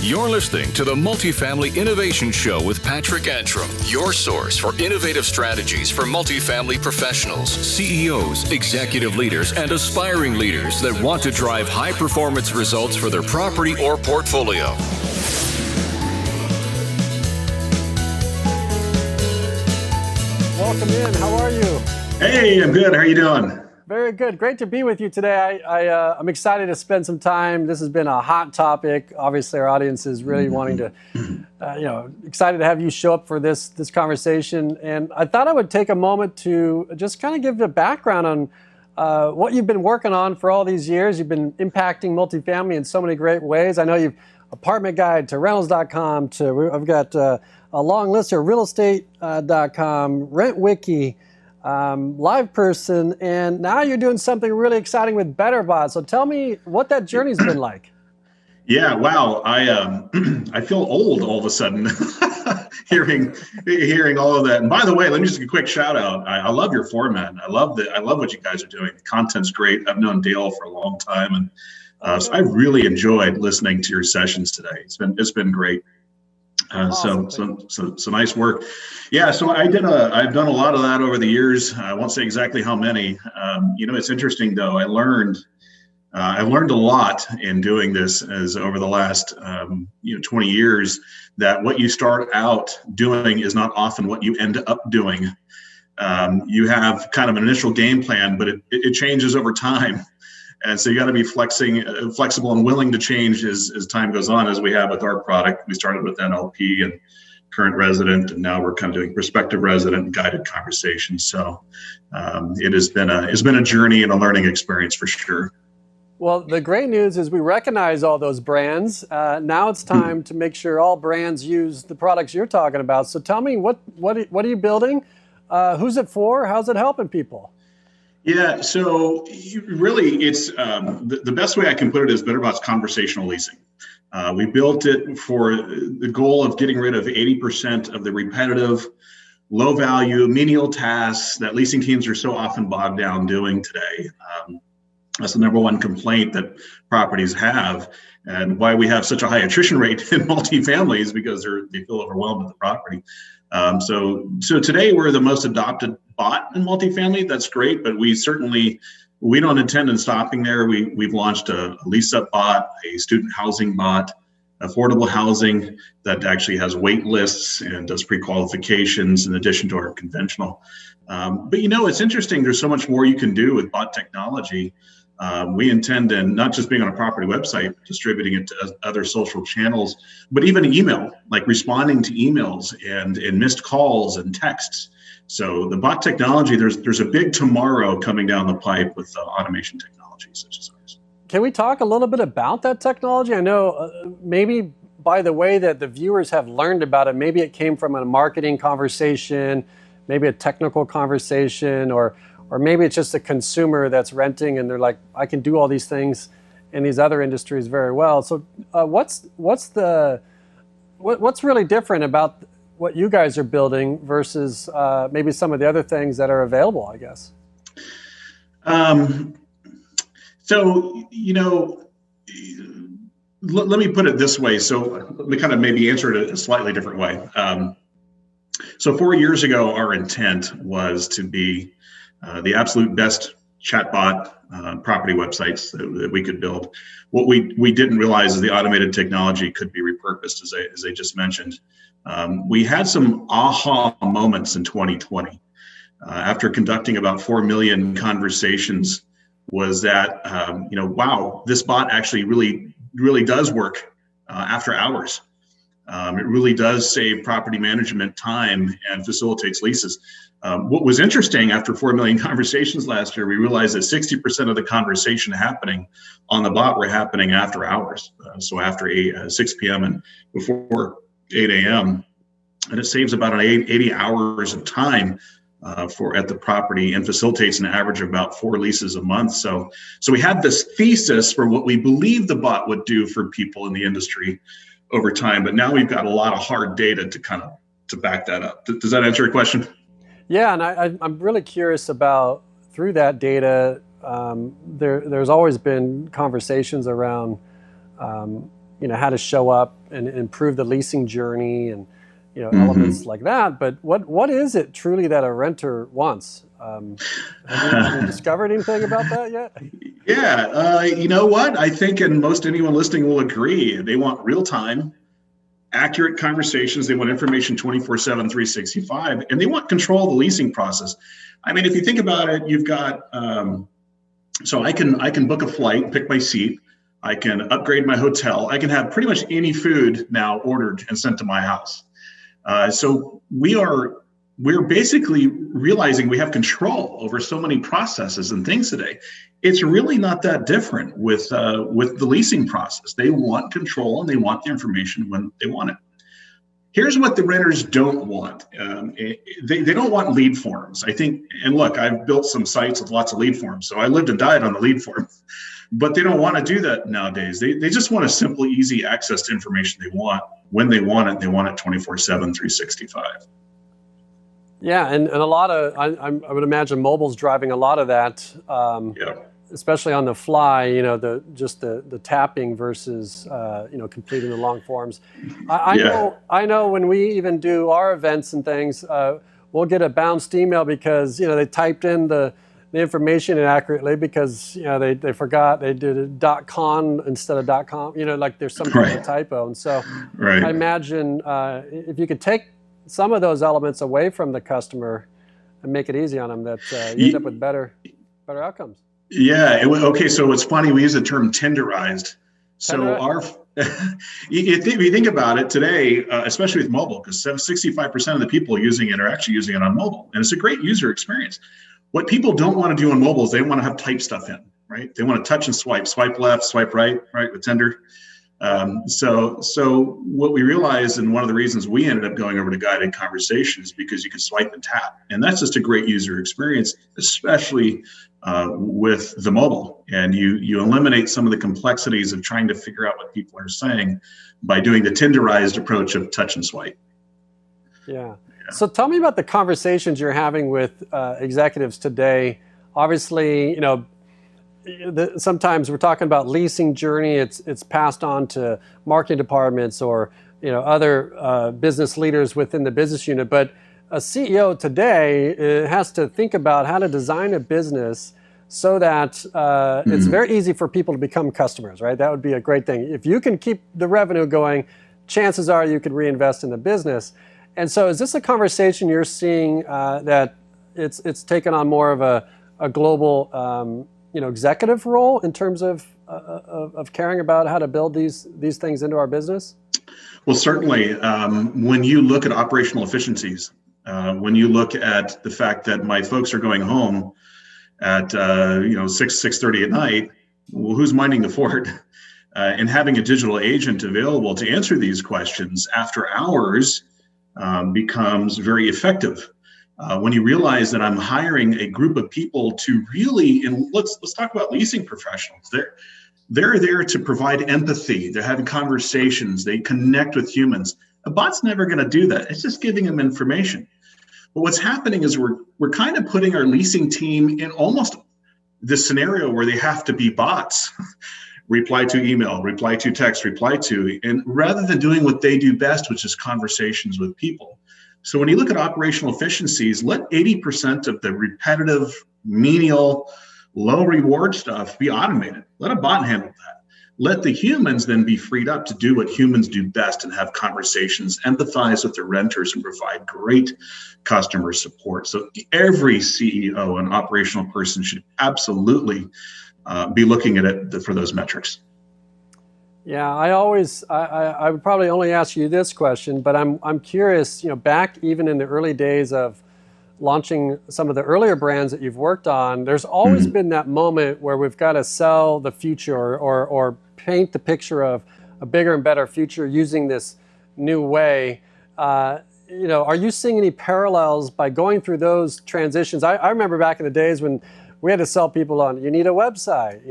You're listening to the Multifamily Innovation Show with Patrick Antrim, your source for innovative strategies for multifamily professionals, CEOs, executive leaders, and aspiring leaders that want to drive high-performance results for their property or portfolio. Welcome in. How are you? Hey, I'm good. How are you doing? Very good. Great to be with you today. I'm excited to spend some time. This has been a hot topic. Obviously, our audience is really wanting to, excited to have you show up for this conversation. And I thought I would take a moment to just kind of give the background on what you've been working on for all these years. You've been impacting multifamily in so many great ways. I know you've Apartment Guide to Rentals.com I've got a long list here, realestate.com, RentWiki, Live Person, and now you're doing something really exciting with Bitterbots. So tell me what that journey's been like. Yeah, wow. I feel old all of a sudden hearing all of that. And by the way, let me just give a quick shout out. I love your format. I love what you guys are doing. The content's great. I've known Dale for a long time, and so I really enjoyed listening to your sessions today. It's been great. Awesome. So nice work. Yeah. So I've done a lot of that over the years. I won't say exactly how many. It's interesting though. I've learned a lot in doing this as over the last 20 years, that what you start out doing is not often what you end up doing. You have kind of an initial game plan, but it changes over time. And so you got to be flexible and willing to change as time goes on, as we have with our product. We started with NLP and current resident, and now we're kind of doing prospective resident and guided conversations. So it's been a journey and a learning experience for sure. Well, the great news is we recognize all those brands. Now it's time to make sure all brands use the products you're talking about. So tell me, what are you building? Who's it for? How's it helping people? Yeah, so really, it's the best way I can put it is Bitterbots conversational leasing. We built it for the goal of getting rid of 80% of the repetitive, low value, menial tasks that leasing teams are so often bogged down doing today. That's the number one complaint that properties have, and why we have such a high attrition rate in multifamily is because they feel overwhelmed with the property. So today we're the most adopted bot in multifamily. That's great, but we don't intend on stopping there. We've launched a lease-up bot, a student housing bot, affordable housing that actually has wait lists and does pre-qualifications in addition to our conventional. But it's interesting. There's so much more you can do with bot technology. We intend in not just being on a property website, distributing it to other social channels, but even email, like responding to emails and missed calls and texts. So the bot technology, there's a big tomorrow coming down the pipe with automation technology such as ours. Can we talk a little bit about that technology? I know maybe by the way that the viewers have learned about it, maybe it came from a marketing conversation, maybe a technical conversation, or maybe it's just a consumer that's renting and they're like, I can do all these things in these other industries very well. So what's really different about what you guys are building versus maybe some of the other things that are available, I guess? Let me put it this way. So let me kind of maybe answer it a slightly different way. So 4 years ago, our intent was to be the absolute best chatbot property websites that we could build. What we didn't realize is the automated technology could be repurposed, as I just mentioned. We had some aha moments in 2020 after conducting about 4 million conversations. Was that wow, this bot actually really does work after hours. It really does save property management time and facilitates leases. What was interesting, after 4 million conversations last year, we realized that 60% of the conversation happening on the bot were happening after hours. So after 6 p.m. and before 8 a.m. And it saves about 80 hours of time at the property and facilitates an average of about 4 leases a month. So we had this thesis for what we believe the bot would do for people in the industry over time, but now we've got a lot of hard data to back that up. Does that answer your question? Yeah, and I'm really curious about, through that data, there's always been conversations around, how to show up and improve the leasing journey and elements like that. But what is it truly that a renter wants? Have you discovered anything about that yet? Yeah, you know what? I think, and most anyone listening will agree, they want real time, accurate conversations. They want information 24/7, 365, and they want control of the leasing process. I mean, if you think about it, you've got, so I can book a flight, pick my seat. I can upgrade my hotel. I can have pretty much any food now ordered and sent to my house. So we're basically realizing we have control over so many processes and things today. It's really not that different with the leasing process. They want control and they want the information when they want it. Here's what the renters don't want. They don't want lead forms. I think, and look, I've built some sites with lots of lead forms, so I lived and died on the lead form. But they don't want to do that nowadays. They just want a simple, easy access to information they want when they want it. They want it 24/7, 365. Yeah, and a lot of, I would imagine mobile's driving a lot of that, especially on the fly, the tapping versus, completing the long forms. I know when we even do our events and things, we'll get a bounced email because, they typed in the information inaccurately because, they forgot they did a .con instead of .com, like there's some kind of typo. And so I imagine if you could take some of those elements away from the customer and make it easy on them, that you end up with better outcomes. Yeah. Okay. So it's funny. We use the term tenderized. So if you think about it today, especially with mobile, because 65% of the people using it are actually using it on mobile, and it's a great user experience. What people don't want to do on mobile is they want to have type stuff in, right? They want to touch and swipe left, swipe right with Tender. So what we realized, and one of the reasons we ended up going over to guided conversations, because you can swipe and tap, and that's just a great user experience, especially with the mobile. And you eliminate some of the complexities of trying to figure out what people are saying by doing the tenderized approach of touch and swipe. Yeah. So tell me about the conversations you're having with executives today. Obviously, sometimes we're talking about leasing journey. It's passed on to marketing departments or other business leaders within the business unit. But a CEO today has to think about how to design a business so that it's very easy for people to become customers. Right? That would be a great thing. If you can keep the revenue going, chances are you could reinvest in the business. And so, is this a conversation you're seeing that it's taken on more of a global executive role in terms of caring about how to build these things into our business? Well, certainly. When you look at operational efficiencies, when you look at the fact that my folks are going home at 6:30 at night, well, who's minding the fort? And having a digital agent available to answer these questions after hours becomes very effective. When you realize that I'm hiring a group of people to really, and let's talk about leasing professionals. They're there to provide empathy. They're having conversations. They connect with humans. A bot's never going to do that. It's just giving them information. But what's happening is we're kind of putting our leasing team in almost this scenario where they have to be bots. Reply to email, reply to text, and rather than doing what they do best, which is conversations with people. So when you look at operational efficiencies, let 80% of the repetitive, menial, low reward stuff be automated. Let a bot handle that. Let the humans then be freed up to do what humans do best and have conversations, empathize with the renters, and provide great customer support. So every CEO and operational person should absolutely be looking at it for those metrics. Yeah, I would probably only ask you this question, but I'm curious, back even in the early days of launching some of the earlier brands that you've worked on, there's always been that moment where we've got to sell the future or paint the picture of a bigger and better future using this new way. Are you seeing any parallels by going through those transitions? I remember back in the days when we had to sell people on, you need a website,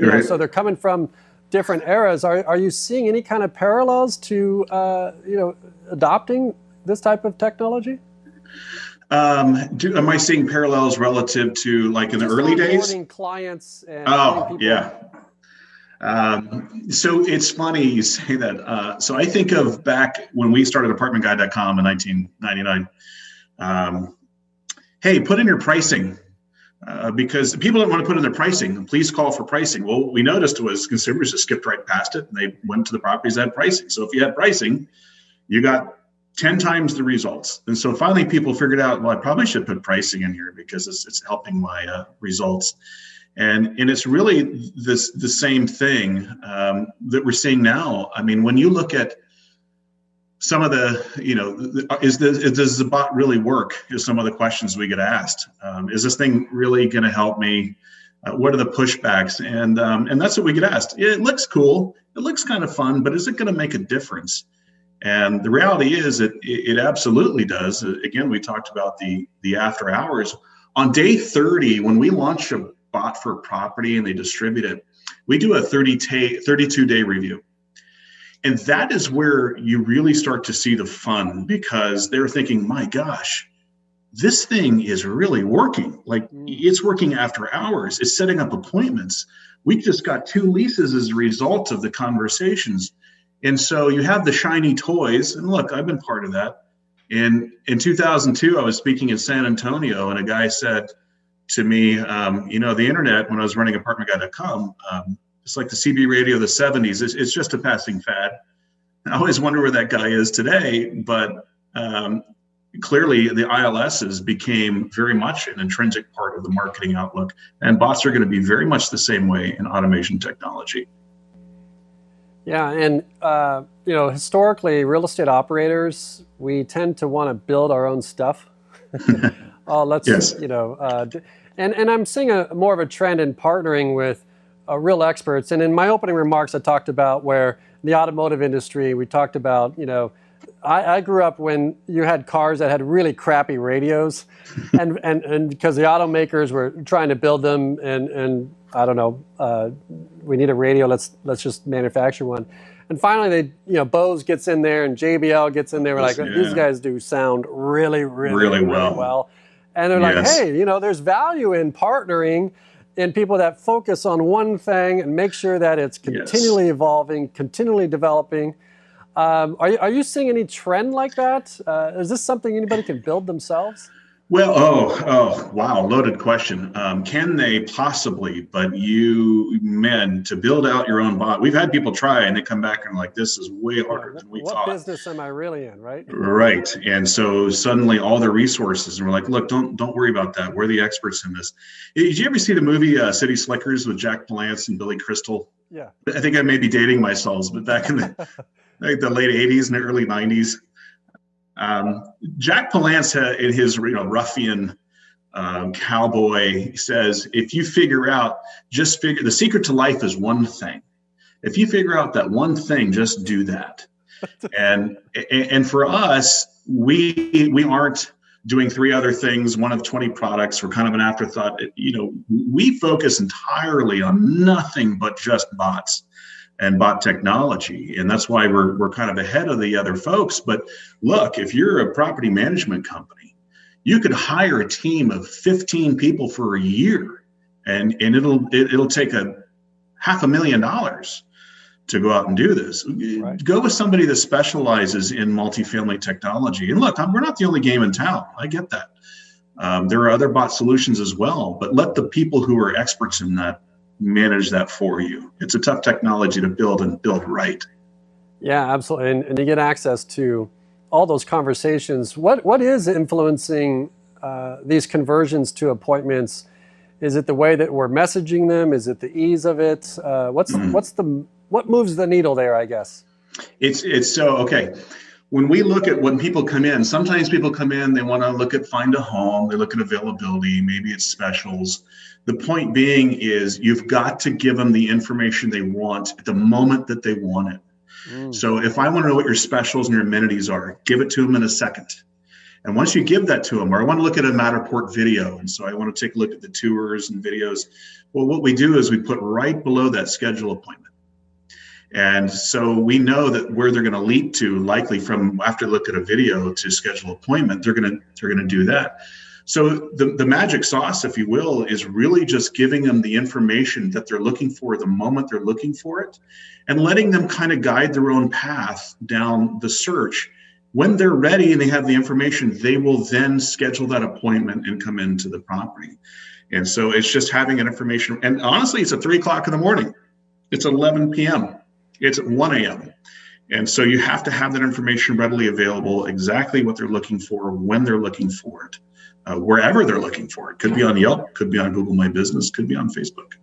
Right. So they're coming from different eras. Are you seeing any kind of parallels to, adopting this type of technology? Am I seeing parallels relative to like in the early days? Onboarding clients and Oh, yeah. So it's funny you say that. So I think of back when we started apartmentguide.com in 1999. Hey, put in your pricing because people don't want to put in their pricing. Please call for pricing. Well, what we noticed was consumers just skipped right past it and they went to the properties that had pricing. So if you had pricing, you got 10 times the results. And so finally people figured out, well, I probably should put pricing in here because it's helping my results. And it's really the same thing that we're seeing now. I mean, when you look at some of the, does the bot really work? Is some of the questions we get asked. Is this thing really going to help me? What are the pushbacks? And that's what we get asked. It looks cool. It looks kind of fun, but is it going to make a difference? And the reality is it absolutely does. Again, we talked about the after hours. On day 30, when we launch a bot for a property and they distribute it, we do a 32-day review. And that is where you really start to see the fun, because they're thinking, my gosh, this thing is really working. Like, it's working after hours. It's setting up appointments. We just got 2 leases as a result of the conversations. And so you have the shiny toys. And look, I've been part of that. In 2002, I was speaking in San Antonio, and a guy said to me, the internet, when I was running apartmentguide.com, it's like the CB radio of the 70s. It's just a passing fad. I always wonder where that guy is today, but clearly the ILSs became very much an intrinsic part of the marketing outlook, and bots are going to be very much the same way in automation technology. Yeah, and historically, real estate operators, we tend to want to build our own stuff. Yes. And I'm seeing more of a trend in partnering with real experts. And in my opening remarks, I talked about where in the automotive industry, we talked about, I grew up when you had cars that had really crappy radios, and because the automakers were trying to build them, and I don't know, we need a radio. Let's just manufacture one. And finally, Bose gets in there and JBL gets in there. We're like, these guys do sound really well. And they're like, hey, there's value in partnering in people that focus on one thing and make sure that it's continually evolving, continually developing. Are you seeing any trend like that? Is this something anybody can build themselves? Well, wow, loaded question. Can they possibly? But to build out your own bot, we've had people try and they come back and like, this is way harder than we thought. What business am I really in, right? Right. And so suddenly all the resources, and we're like, look, don't worry about that. We're the experts in this. Did you ever see the movie City Slickers with Jack Palance and Billy Crystal? Yeah. I think I may be dating myself, but back in the late 80s and the early 90s. Jack Palance, in his ruffian cowboy, says, if you the secret to life is one thing. If you figure out that one thing, just do that. and for us, we aren't doing 3 other things, one of 20 products. We're kind of an afterthought. We focus entirely on nothing but just bots and bot technology. And that's why we're kind of ahead of the other folks. But look, if you're a property management company, you could hire a team of 15 people for a year, and it'll take $500,000 to go out and do this. Right. Go with somebody that specializes in multifamily technology. And look, we're not the only game in town. I get that. There are other bot solutions as well, but let the people who are experts in that manage that for you. It's a tough technology to build and build right. Yeah, absolutely. And you get access to all those conversations. What is influencing these conversions to appointments? Is it the way that we're messaging them? Is it the ease of it? What moves the needle there, I guess? It's so okay. When people come in, sometimes people come in, they want to find a home, they look at availability, maybe it's specials. The point being is you've got to give them the information they want at the moment that they want it. So if I want to know what your specials and your amenities are, give it to them in a second. And once you give that to them, or I want to look at a Matterport video, and so I want to take a look at the tours and videos. Well, what we do is we put right below that schedule appointment. And so we know that where they're going to lead to, likely from after look at a video to schedule appointment, they're going to do that. So the magic sauce, if you will, is really just giving them the information that they're looking for the moment they're looking for it, and letting them kind of guide their own path down the search. When they're ready and they have the information, they will then schedule that appointment and come into the property. And so it's just having an information. And honestly, it's at 3 o'clock in the morning. It's 11 p.m. It's at 1 a.m. And so you have to have that information readily available, exactly what they're looking for, when they're looking for it. Wherever they're looking for it. Could be on Yelp, could be on Google My Business, could be on Facebook.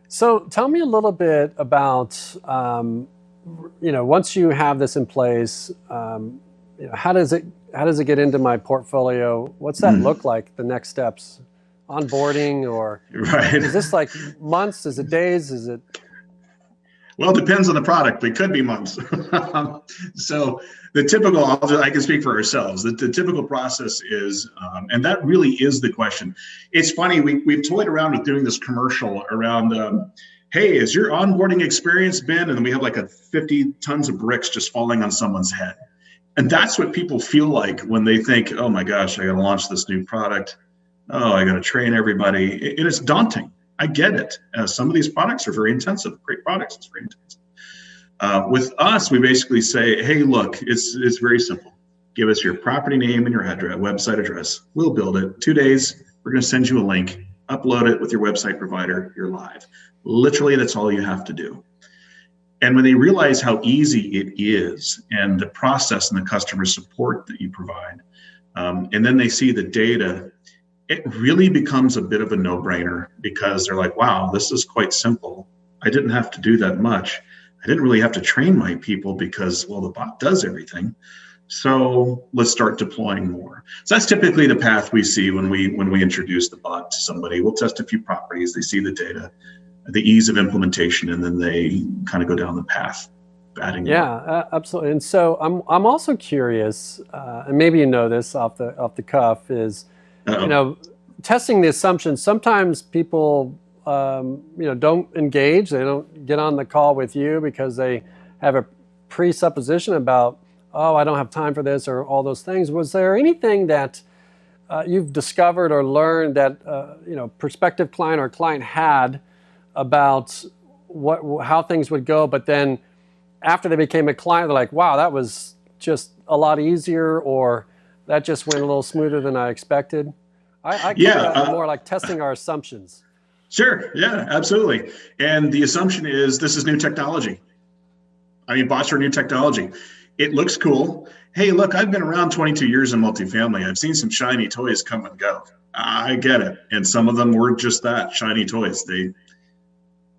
So tell me a little bit about, once you have this in place, how does it get into my portfolio? What's that look like? The next steps, onboarding, or right? Is this like months? Is it days? Is it? Well, it depends on the product. It could be months. So the typical, I can speak for ourselves, the typical process is, and that really is the question. It's funny, we've toyed around with doing this commercial around, hey, has your onboarding experience been, and then we have like 50 tons of bricks just falling on someone's head. And that's what people feel like when they think, oh my gosh, I got to launch this new product. Oh, I got to train everybody. And it's daunting. I get it. Some of these products are very intensive. Great products, it's very intensive. With us, we basically say, hey, look, it's very simple. Give us your property name and your address, website address. We'll build it. 2 days, we're going to send you a link. Upload it with your website provider. You're live. Literally, that's all you have to do. And when they realize how easy it is and the process and the customer support that you provide, and then they see the data, it really becomes a bit of a no-brainer, because they're like, wow, this is quite simple. I didn't have to do that much. I didn't really have to train my people because, well, the bot does everything. So let's start deploying more. So that's typically the path we see when we introduce the bot to somebody. We'll test a few properties, they see the data, the ease of implementation, and then they kind of go down the path, adding. Yeah, absolutely. And so I'm also curious, and maybe you know this off the cuff, is testing the assumptions. Sometimes people don't engage. They don't get on the call with you because they have a presupposition about, oh, I don't have time for this, or all those things. Was there anything that you've discovered or learned that prospective client or client had about how things would go, but then after they became a client, they're like, wow, that was just a lot easier, or that just went a little smoother than I expected? I more like testing our assumptions. Sure. Yeah, absolutely. And the assumption is this is new technology. I mean, bots are new technology. It looks cool. Hey, look, I've been around 22 years in multifamily. I've seen some shiny toys come and go. I get it. And some of them were just that, shiny toys. They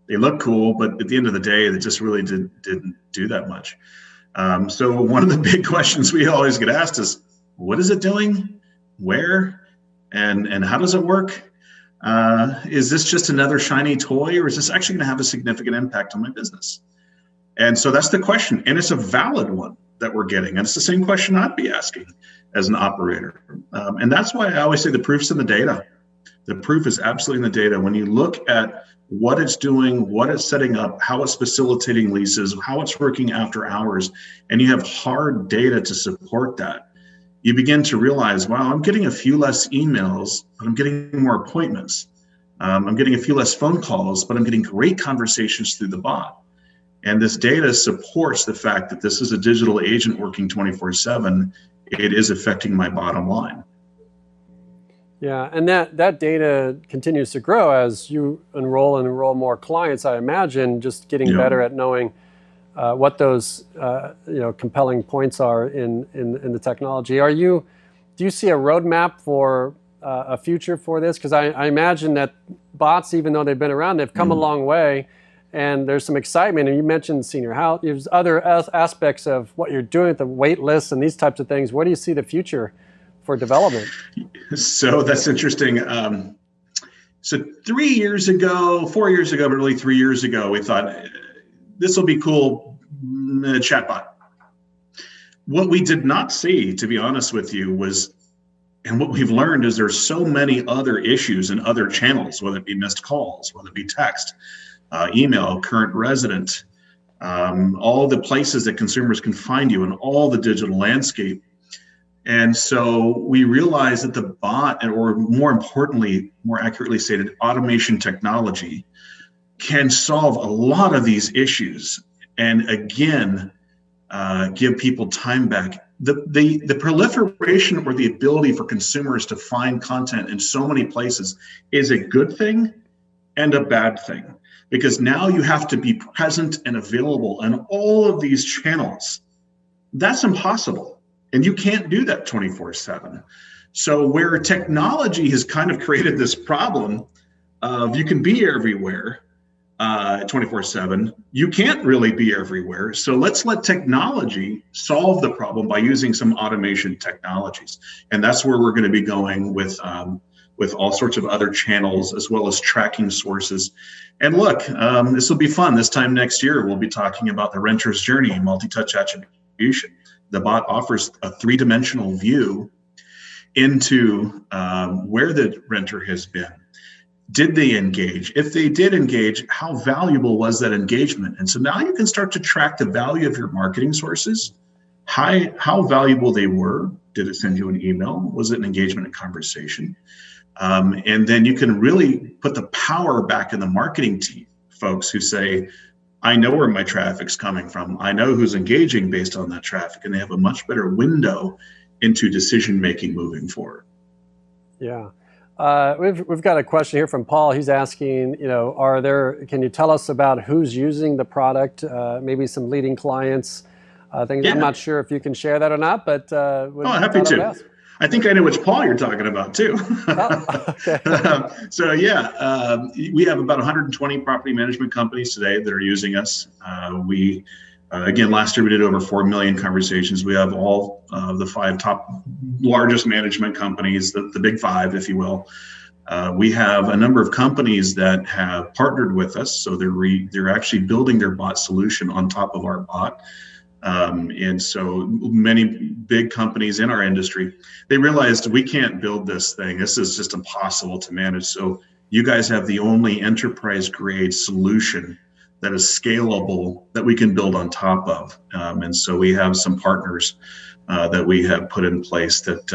look cool, but at the end of the day, they just really didn't do that much. So one of the big questions we always get asked is, what is it doing? Where? And how does it work? Is this just another shiny toy, or is this actually going to have a significant impact on my business? And so that's the question. And it's a valid one that we're getting. And it's the same question I'd be asking as an operator. And that's why I always say the proof's in the data. The proof is absolutely in the data. When you look at what it's doing, what it's setting up, how it's facilitating leases, how it's working after hours, and you have hard data to support that, you begin to realize, wow, I'm getting a few less emails, but I'm getting more appointments. I'm getting a few less phone calls, but I'm getting great conversations through the bot. And this data supports the fact that this is a digital agent working 24/7. It is affecting my bottom line. Yeah, and that data continues to grow as you enroll more clients, I imagine, just getting better at knowing what those compelling points are in the technology. Do you see a roadmap for a future for this? Because I imagine that bots, even though they've been around, they've come a long way, and there's some excitement. And you mentioned senior house. There's other aspects of what you're doing with the wait lists and these types of things. Where do you see the future for development? So that's interesting. So 3 years ago, 4 years ago, but really 3 years ago, we thought this will be cool, chatbot. What we did not see, to be honest with you, was, and what we've learned is there's so many other issues in other channels, whether it be missed calls, whether it be text, email, current resident, all the places that consumers can find you, and all the digital landscape. And so we realized that the bot, or more importantly, more accurately stated, automation technology can solve a lot of these issues. And again, give people time back. The proliferation or the ability for consumers to find content in so many places is a good thing and a bad thing, because now you have to be present and available in all of these channels. That's impossible. And you can't do that 24/7. So where technology has kind of created this problem of you can be everywhere 24/7, you can't really be everywhere. So let's let technology solve the problem by using some automation technologies. And that's where we're going to be going with all sorts of other channels, as well as tracking sources. And look, this will be fun. This time next year, we'll be talking about the renter's journey, multi-touch attribution. The bot offers a three-dimensional view into where the renter has been. Did they engage? If they did engage, how valuable was that engagement? And so now you can start to track the value of your marketing sources, how valuable they were. Did it send you an email? Was it an engagement and conversation? And then you can really put the power back in the marketing team, folks who say, I know where my traffic's coming from. I know who's engaging based on that traffic, and they have a much better window into decision-making moving forward. Yeah. We've got a question here from Paul. He's asking, can you tell us about who's using the product? Maybe some leading clients. Things. Yeah. I'm not sure if you can share that or not, but happy to. I think I know which Paul you're talking about too. Oh, okay. We have about 120 property management companies today that are using us. Again, last year we did over 4 million conversations. We have all the 5 top largest management companies, the big 5, if you will. We have a number of companies that have partnered with us, so they're actually building their bot solution on top of our bot. And so many big companies in our industry, they realized we can't build this thing. This is just impossible to manage. So you guys have the only enterprise grade solution that is scalable that we can build on top of. And so we have some partners that we have put in place that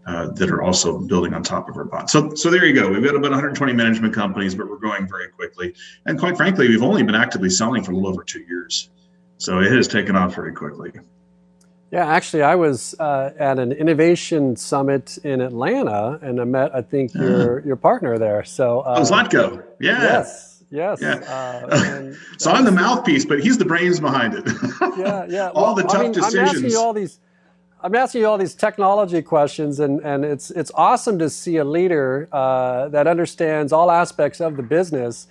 are also building on top of our bot. So there you go. We've got about 120 management companies, but we're growing very quickly. And quite frankly, we've only been actively selling for a little over 2 years. So it has taken off very quickly. Yeah, actually, I was at an innovation summit in Atlanta, and I met, I think, your partner there. So Zlatko. Yeah. Yes. Yeah. So I'm the mouthpiece, but he's the brains behind it. Yeah. All the tough decisions. I'm asking you all these technology questions, and it's awesome to see a leader that understands all aspects of the business.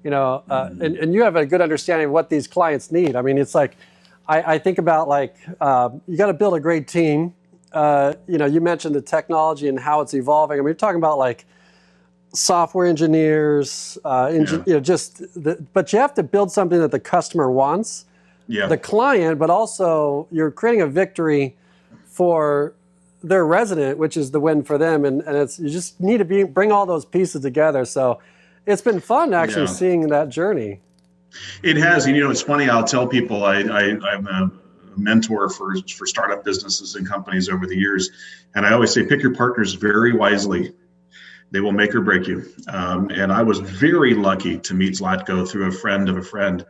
And you have a good understanding of what these clients need. I mean, it's like, I think about you got to build a great team. You mentioned the technology and how it's evolving. I mean, you're talking about software engineers, but you have to build something that the customer wants, the client, but also you're creating a victory for their resident, which is the win for them. And you just need to bring all those pieces together. So it's been fun actually seeing that journey. It has. And, it's funny. I'll tell people I'm a mentor for startup businesses and companies over the years. And I always say, pick your partners very wisely. They will make or break you. And I was very lucky to meet Zlatko through a friend of a friend.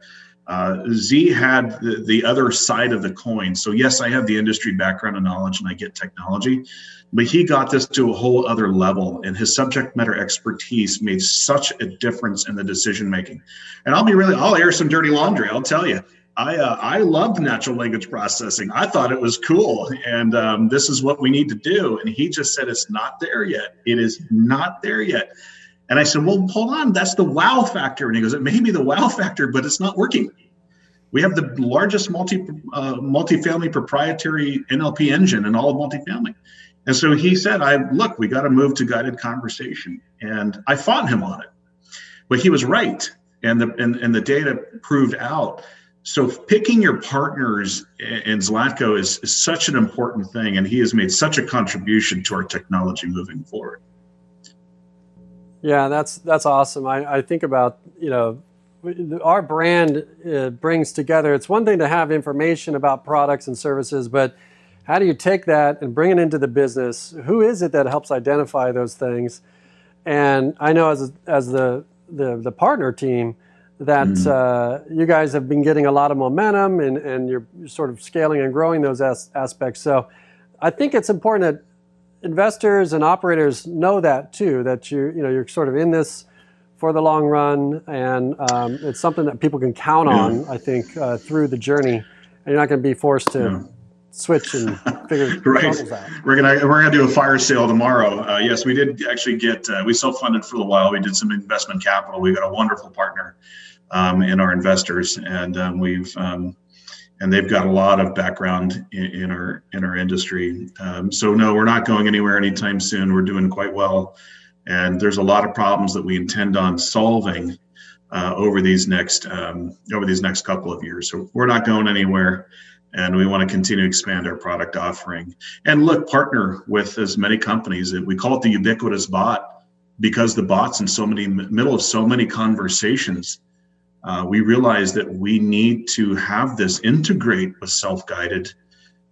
Z had the other side of the coin. So yes, I have the industry background and knowledge, and I get technology, but he got this to a whole other level, and his subject matter expertise made such a difference in the decision making. And I'll air some dirty laundry. I'll tell you, I loved natural language processing. I thought it was cool, and this is what we need to do. And he just said, it's not there yet. It is not there yet. And I said, well, hold on, that's the wow factor. And he goes, it may be the wow factor, but it's not working. We have the largest multifamily proprietary NLP engine in all of multifamily. And so he said, we got to move to guided conversation. And I fought him on it, but he was right. And the data proved out. So picking your partners in Zlatko is such an important thing. And he has made such a contribution to our technology moving forward. Yeah, that's awesome. I think about, our brand brings together, it's one thing to have information about products and services, but how do you take that and bring it into the business? Who is it that helps identify those things? And I know as the partner team that you guys have been getting a lot of momentum, and you're sort of scaling and growing those aspects. So I think it's important that investors and operators know that too, that you're sort of in this for the long run, and it's something that people can count on, I think, through the journey. And you're not going to be forced to switch and figure troubles out. We're gonna do a fire sale tomorrow. Yes, we did actually get we self-funded for a while. We did some investment capital. We got a wonderful partner in our investors, and and they've got a lot of background in our industry. So no, we're not going anywhere anytime soon. We're doing quite well, and there's a lot of problems that we intend on solving over these next couple of years. So we're not going anywhere. And we want to continue to expand our product offering and partner with as many companies. We call it the ubiquitous bot because the bot's in middle of so many conversations. We realize that we need to have this integrate with self-guided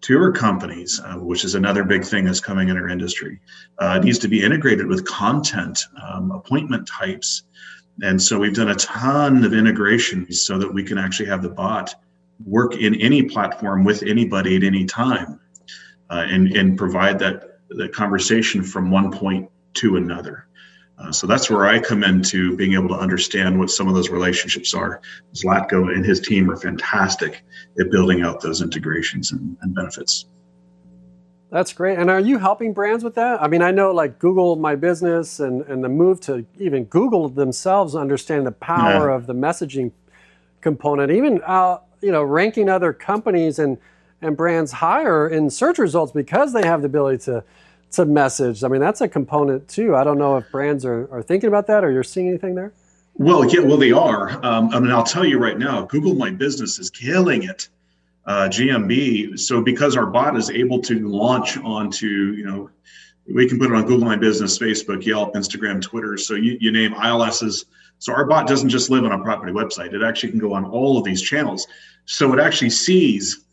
tour companies, which is another big thing that's coming in our industry. It needs to be integrated with content, appointment types. And so we've done a ton of integrations so that we can actually have the bot work in any platform with anybody at any time, and provide that conversation from one point to another. So that's where I come into being able to understand what some of those relationships are. Zlatko and his team are fantastic at building out those integrations and benefits. That's great. And are you helping brands with that? I mean, I know like Google My Business and the move to even Google themselves understand the power of the messaging component, even ranking other companies and brands higher in search results because they have the ability to message. I mean, that's a component too. I don't know if brands are thinking about that, or you're seeing anything there? Well, they are. I mean, I'll tell you right now, Google My Business is killing it. GMB. So because our bot is able to launch onto, we can put it on Google My Business, Facebook, Yelp, Instagram, Twitter. So you name ILSs. So our bot doesn't just live on a property website. It actually can go on all of these channels. So it actually sees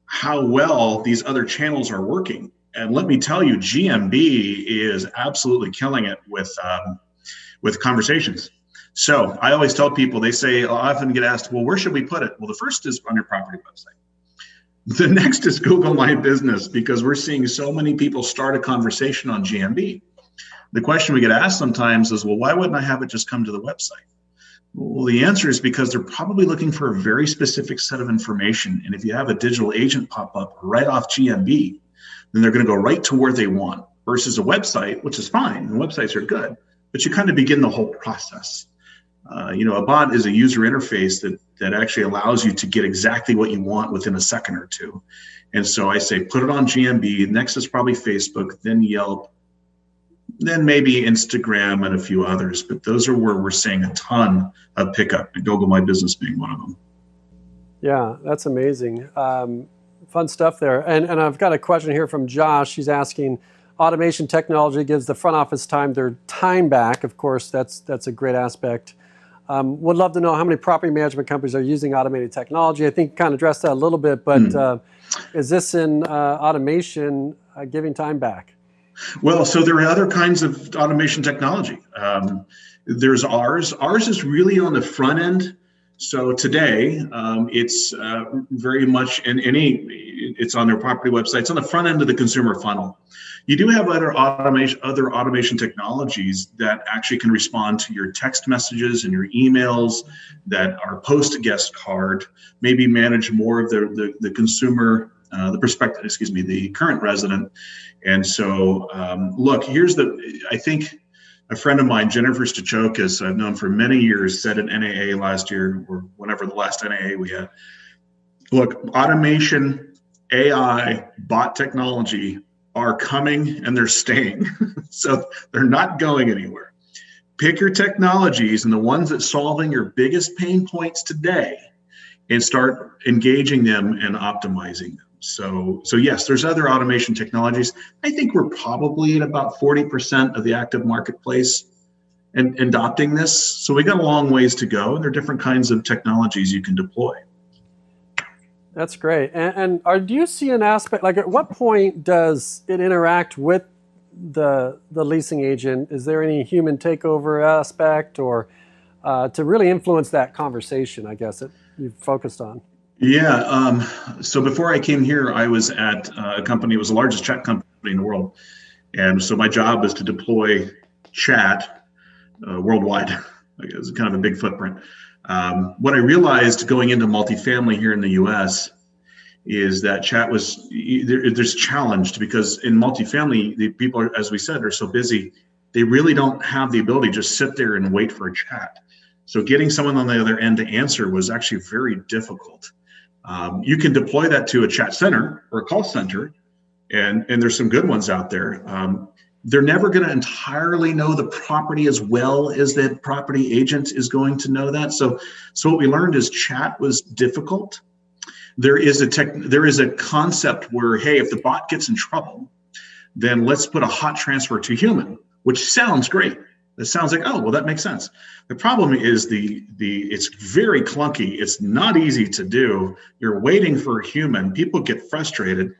how well these other channels are working. And let me tell you, GMB is absolutely killing it with conversations. So I always tell people, they say, I often get asked, well, where should we put it? Well, the first is on your property website. The next is Google My Business, because we're seeing so many people start a conversation on GMB. The question we get asked sometimes is, well, why wouldn't I have it just come to the website? Well, the answer is because they're probably looking for a very specific set of information. And if you have a digital agent pop up right off GMB, then they're going to go right to where they want, versus a website, which is fine. And websites are good, but you kind of begin the whole process. A bot is a user interface that actually allows you to get exactly what you want within a second or two. And so I say, put it on GMB. Next is probably Facebook, then Yelp, then maybe Instagram and a few others. But those are where we're seeing a ton of pickup, and Google My Business being one of them. Yeah, that's amazing. Fun stuff there. And I've got a question here from Josh. He's asking, automation technology gives the front office their time back. Of course, that's a great aspect. Would love to know how many property management companies are using automated technology. I think you kind of addressed that a little bit, but is this in automation giving time back? Well, so there are other kinds of automation technology. There's ours. Ours is really on the front end. So today, it's very much it's on their property website. It's on the front end of the consumer funnel. You do have other automation technologies that actually can respond to your text messages and your emails, that are post guest card, maybe manage more of the consumer, the current resident. And so, I think a friend of mine, Jennifer Stachokas, I've known for many years, said at NAA last year, or whenever the last NAA we had, look, automation, AI, bot technology are coming and they're staying. So they're not going anywhere. Pick your technologies and the ones that solving your biggest pain points today, and start engaging them and optimizing them. So yes, there's other automation technologies. I think we're probably at about 40% of the active marketplace and adopting this. So we got a long ways to go, and there are different kinds of technologies you can deploy. That's great. Do you see an aspect, like at what point does it interact with the leasing agent? Is there any human takeover aspect or to really influence that conversation, I guess, that you've focused on? Yeah. So before I came here, I was at a company. It was the largest chat company in the world. And so my job is to deploy chat worldwide. It's kind of a big footprint. What I realized going into multifamily here in the US is that chat was, there's challenged because in multifamily, the people, are, as we said, are so busy, they really don't have the ability to just sit there and wait for a chat. So getting someone on the other end to answer was actually very difficult. You can deploy that to a chat center or a call center, and there's some good ones out there. They're never going to entirely know the property as well as the property agent is going to know that. So what we learned is chat was difficult. There is a concept where, hey, if the bot gets in trouble, then let's put a hot transfer to human, which sounds great. It sounds like, oh, well, that makes sense. The problem is it's very clunky. It's not easy to do. You're waiting for a human. People get frustrated.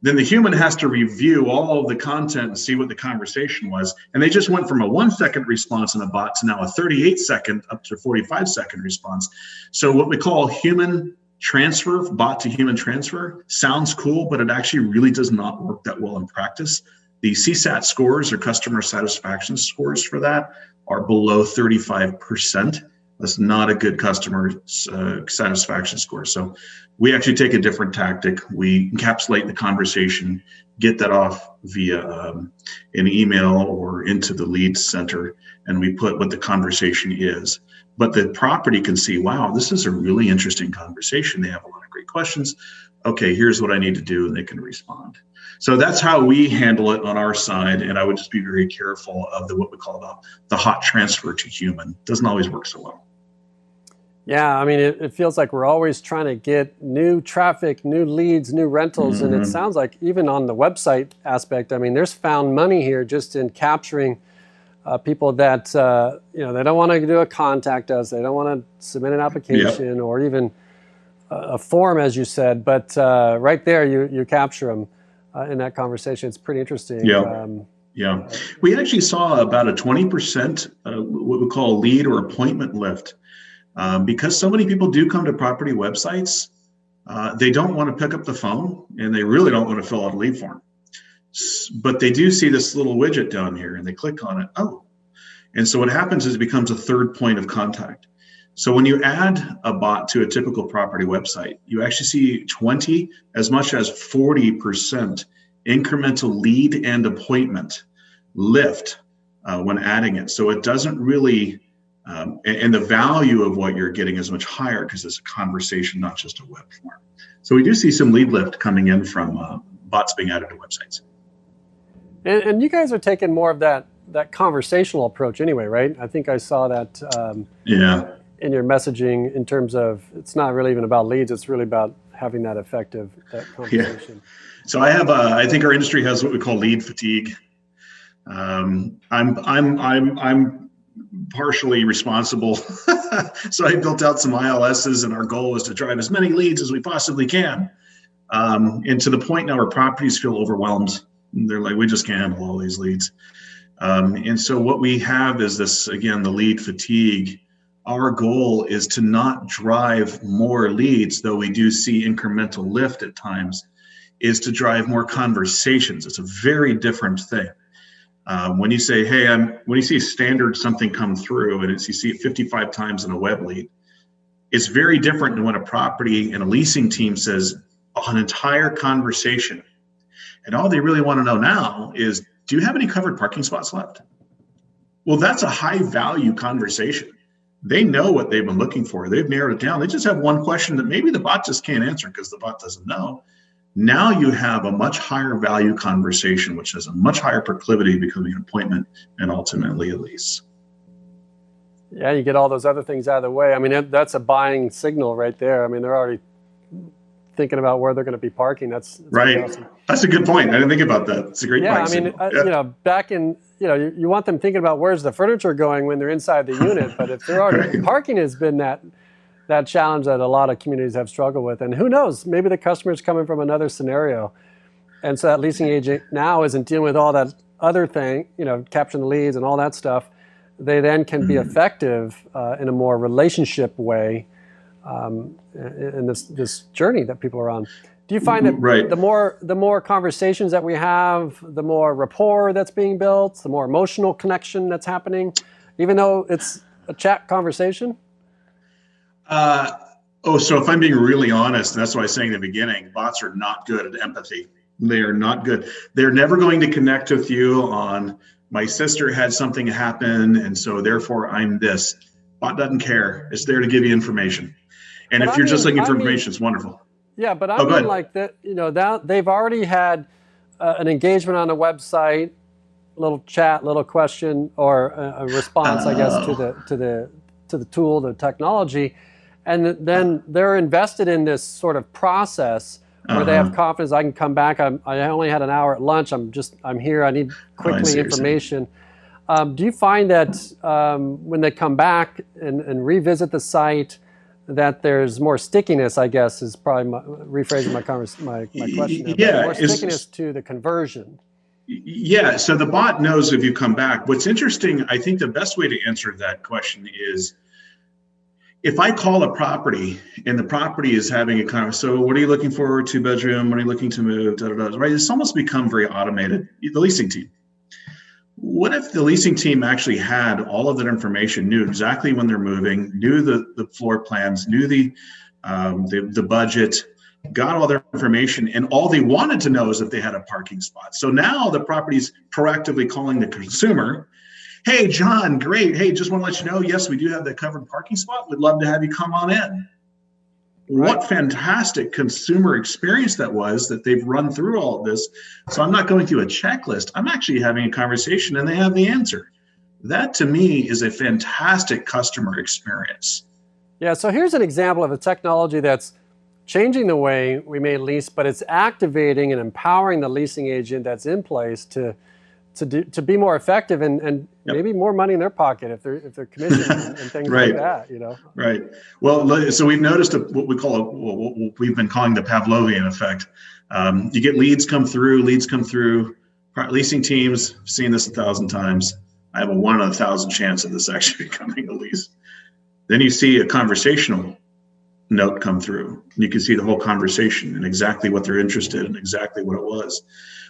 Then the human has to review all of the content and see what the conversation was. And they just went from a 1-second response in a bot to now a 38-second up to 45-second response. So what we call human transfer, bot to human transfer, sounds cool, but it actually really does not work that well in practice. The CSAT scores or customer satisfaction scores for that are below 35%. That's not a good customer satisfaction score. So we actually take a different tactic. We encapsulate the conversation, get that off via an email or into the lead center, and we put what the conversation is. But the property can see, wow, this is a really interesting conversation. They have a lot of great questions. Okay, here's what I need to do, and they can respond. So that's how we handle it on our side. And I would just be very careful of what we call the hot transfer to human. Doesn't always work so well. Yeah, I mean, it feels like we're always trying to get new traffic, new leads, new rentals. Mm-hmm. And it sounds like even on the website aspect, I mean, there's found money here just in capturing people that, they don't want to do a contact us. They don't want to submit an application or even a form, as you said. But right there, you capture them in that conversation. It's pretty interesting. Yeah. We actually saw about a 20% what we call lead or appointment lift. Because so many people do come to property websites, they don't want to pick up the phone and they really don't want to fill out a lead form. But they do see this little widget down here and they click on it. Oh, and so what happens is it becomes a third point of contact. So when you add a bot to a typical property website, you actually see 20, as much as 40% incremental lead and appointment lift when adding it. So it doesn't really, and the value of what you're getting is much higher because it's a conversation, not just a web form. So we do see some lead lift coming in from bots being added to websites. And you guys are taking more of that conversational approach anyway, right? I think I saw that in your messaging in terms of it's not really even about leads, it's really about having that conversation. Yeah. So I think our industry has what we call lead fatigue. I'm partially responsible. So I built out some ILSs and our goal was to drive as many leads as we possibly can. And to the point now where properties feel overwhelmed. They're like, we just can't handle all these leads. And so what we have is this, again, the lead fatigue. Our goal is to not drive more leads, though we do see incremental lift at times, is to drive more conversations. It's a very different thing. When you say, hey, when you see standard something come through and you see it 55 times in a web lead, it's very different than when a property and a leasing team says an entire conversation. And all they really want to know now is, do you have any covered parking spots left? Well, that's a high value conversation. They know what they've been looking for. They've narrowed it down. They just have one question that maybe the bot just can't answer because the bot doesn't know. Now you have a much higher value conversation, which has a much higher proclivity becoming an appointment and ultimately a lease. Yeah, you get all those other things out of the way. I mean, that's a buying signal right there. I mean, they're already thinking about where they're going to be parking. That's right. Awesome. That's a good point. I didn't think about that. It's a great point. Yeah, I mean, back in, you want them thinking about where's the furniture going when they're inside the unit. But if they're already parking has been that that challenge that a lot of communities have struggled with. And who knows, maybe the customer's coming from another scenario. And so that leasing agent now isn't dealing with all that other thing, capturing the leads and all that stuff. They then can be effective in a more relationship way in this journey that people are on. Do you find that the more conversations that we have, the more rapport that's being built, the more emotional connection that's happening, even though it's a chat conversation? So if I'm being really honest, and that's why I was saying in the beginning, bots are not good at empathy. They are not good. They're never going to connect with you on, my sister had something happen, and so therefore I'm this. Bot doesn't care. It's there to give you information. And if you're just looking for information, it's wonderful. Yeah, but I mean like that, that they've already had an engagement on the website, little chat, little question, or a response, I guess, to the tool, the technology, and then they're invested in this sort of process where they have confidence. I can come back. I only had an hour at lunch. I'm here. I need quickly information. Do you find that when they come back and revisit the site, that there's more stickiness, I guess, is probably rephrasing my question. Yeah, more stickiness to the conversion. Yeah, so the bot knows if you come back. What's interesting, I think the best way to answer that question is, if I call a property and the property is having a conversation, so what are you looking for? 2-bedroom, what are you looking to move? Right? It's almost become very automated. The leasing team. What if the leasing team actually had all of that information, knew exactly when they're moving, knew the floor plans, knew the budget, got all their information, and all they wanted to know is if they had a parking spot. So now the property's proactively calling the consumer. Hey, John, great. Hey, just want to let you know, yes, we do have the covered parking spot. We'd love to have you come on in. Right. What fantastic consumer experience that was, that they've run through all of this. So I'm not going through a checklist. I'm actually having a conversation and they have the answer. That to me is a fantastic customer experience. Yeah, so here's an example of a technology that's changing the way we may lease, but it's activating and empowering the leasing agent that's in place to be more effective and maybe more money in their pocket if they're commissioned and things like that, Right. Well, so we've noticed what we've been calling the Pavlovian effect. You get leads come through. Leasing teams, I've seen this 1,000 times. I have a 1 in 1,000 chance of this actually becoming a lease. Then you see a conversational note come through. You can see the whole conversation and exactly what they're interested in, exactly what it was.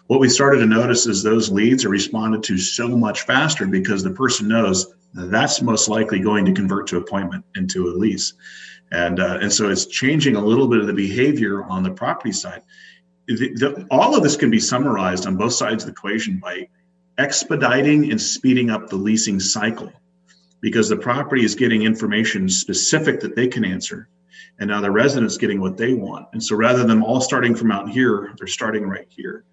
What we started to notice is those leads are responded to so much faster because the person knows that's most likely going to convert to appointment into a lease. And so it's changing a little bit of the behavior on the property side. All of this can be summarized on both sides of the equation by expediting and speeding up the leasing cycle, because the property is getting information specific that they can answer. And now the resident's getting what they want. And so rather than them all starting from out here, they're starting right here.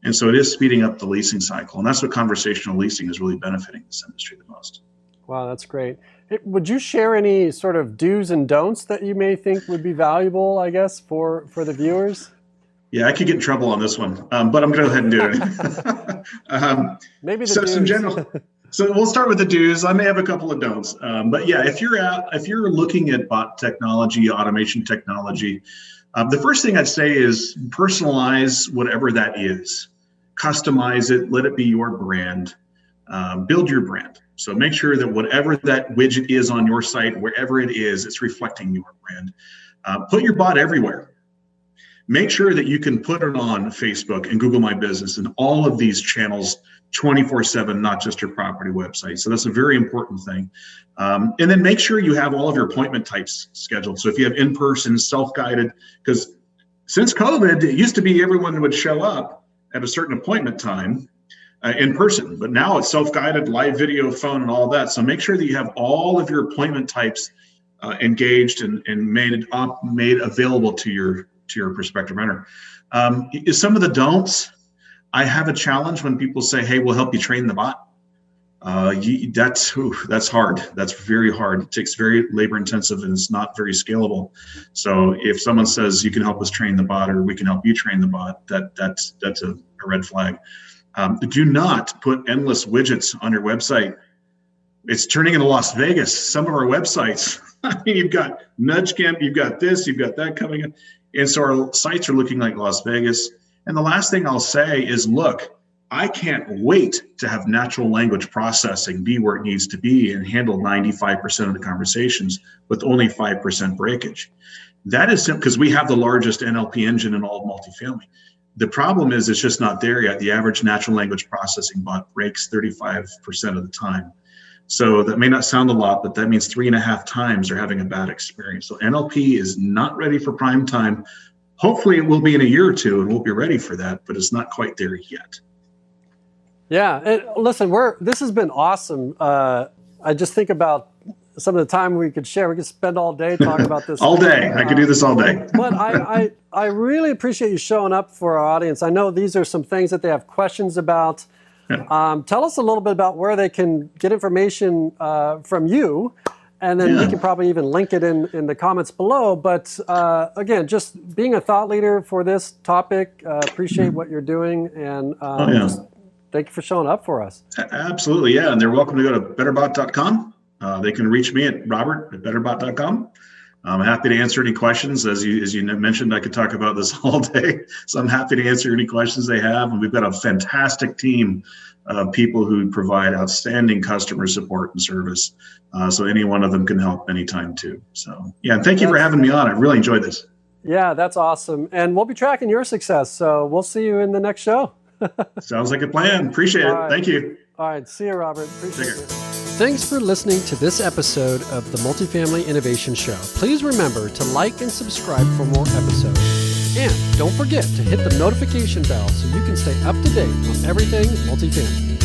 And so it is speeding up the leasing cycle. And that's what conversational leasing is really benefiting this industry the most. Wow, that's great. Would you share any sort of do's and don'ts that you may think would be valuable, I guess, for the viewers? Yeah, I could get in trouble on this one, but I'm going to go ahead and do it. Maybe the do's. In general, so we'll start with the do's. I may have a couple of don'ts, but yeah, if you're looking at bot technology, automation technology, the first thing I'd say is personalize whatever that is, customize it, let it be your brand, build your brand. So make sure that whatever that widget is on your site, wherever it is, it's reflecting your brand. Put your bot everywhere. Make sure that you can put it on Facebook and Google My Business and all of these channels 24/7, not just your property website. So that's a very important thing. And then make sure you have all of your appointment types scheduled. So if you have in-person, self-guided, because since COVID, it used to be everyone would show up at a certain appointment time in person, but now it's self-guided, live video, phone, and all that. So make sure that you have all of your appointment types engaged and made available to your prospective renter. Some of the don'ts, I have a challenge when people say, hey, we'll help you train the bot. That's hard. That's very hard. It takes very labor intensive and it's not very scalable. So if someone says you can help us train the bot or we can help you train the bot, that's a red flag. Do not put endless widgets on your website. It's turning into Las Vegas. Some of our websites, I mean, you've got Nudge Camp, you've got this, you've got that coming in. And so our sites are looking like Las Vegas. And the last thing I'll say is, look, I can't wait to have natural language processing be where it needs to be and handle 95% of the conversations with only 5% breakage. That is simple because we have the largest NLP engine in all of multifamily. The problem is it's just not there yet. The average natural language processing bot breaks 35% of the time. So that may not sound a lot, but that means 3.5 times they're having a bad experience. So NLP is not ready for prime time. Hopefully it will be in a year or two and we'll be ready for that, but it's not quite there yet. Yeah, and listen, this has been awesome. I just think about some of the time we could share. We could spend all day talking about this. All day. I could do this all day. But I really appreciate you showing up for our audience. I know these are some things that they have questions about. Tell us a little bit about where they can get information from you, and then we can probably even link it in the comments below. But again, just being a thought leader for this topic, appreciate what you're doing, and just thank you for showing up for us. Absolutely, yeah. And they're welcome to go to bitterbot.com. They can reach me at robert@bitterbot.com. I'm happy to answer any questions. As you mentioned, I could talk about this all day. So I'm happy to answer any questions they have. And we've got a fantastic team of people who provide outstanding customer support and service. So any one of them can help anytime too. So yeah, and thank you for having me on. I really enjoyed this. Yeah, that's awesome. And we'll be tracking your success. So we'll see you in the next show. Sounds like a plan. Appreciate it. Right. Thank you. All right. See you, Robert. Appreciate it. Thanks for listening to this episode of the Multifamily Innovation Show. Please remember to like and subscribe for more episodes. And don't forget to hit the notification bell so you can stay up to date on everything multifamily.